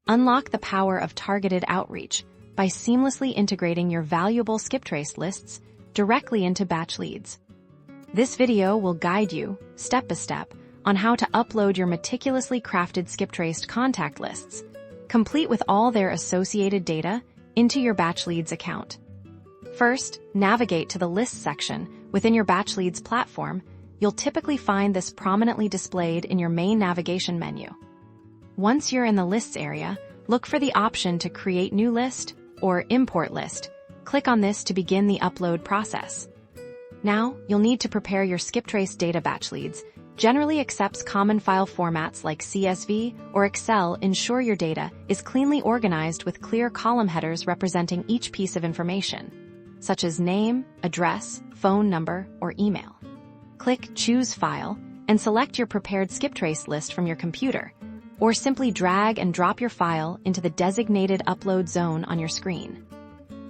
Unlock the power of targeted outreach by seamlessly integrating your valuable Skiptraced lists directly into Batchleads. This video will guide you, step by step, on how to upload your meticulously crafted Skiptraced contact lists, complete with all their associated data, into your Batchleads account. First, navigate to the Lists section within your Batchleads platform. You'll typically find this prominently displayed in your main navigation menu. Once you're in the Lists area, look for the option to Create New List or Import List. Click on this to begin the upload process. Now, you'll need to prepare your Skiptraced data. Batchleads generally accepts common file formats like CSV or Excel. Ensure your data is cleanly organized with clear column headers representing each piece of information, such as name, address, phone number, or email. Click Choose File and select your prepared Skiptraced list from your computer, or simply drag and drop your file into the designated upload zone on your screen.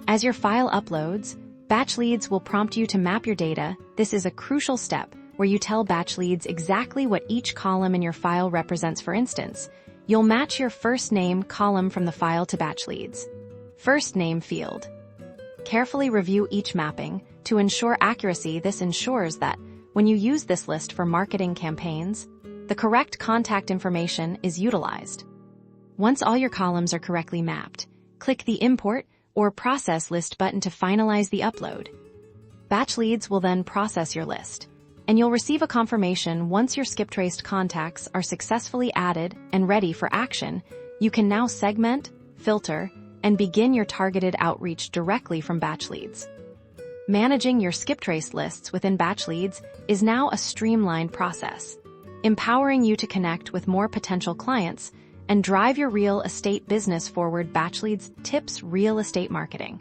As your file uploads, Batchleads will prompt you to map your data. This is a crucial step where you tell Batchleads exactly what each column in your file represents. For instance, you'll match your first name column from the file to Batchleads' first name field. Carefully review each mapping to ensure accuracy. This ensures that when you use this list for marketing campaigns, the correct contact information is utilized. Once all your columns are correctly mapped, click the Import or Process List button to finalize the upload. Batchleads will then process your list, and you'll receive a confirmation once your Skiptraced contacts are successfully added and ready for action. You can now segment, filter, and begin your targeted outreach directly from Batchleads. Managing your Skiptraced lists within Batchleads is now a streamlined process, empowering you to connect with more potential clients and drive your real estate business forward. Batchleads tips real estate marketing.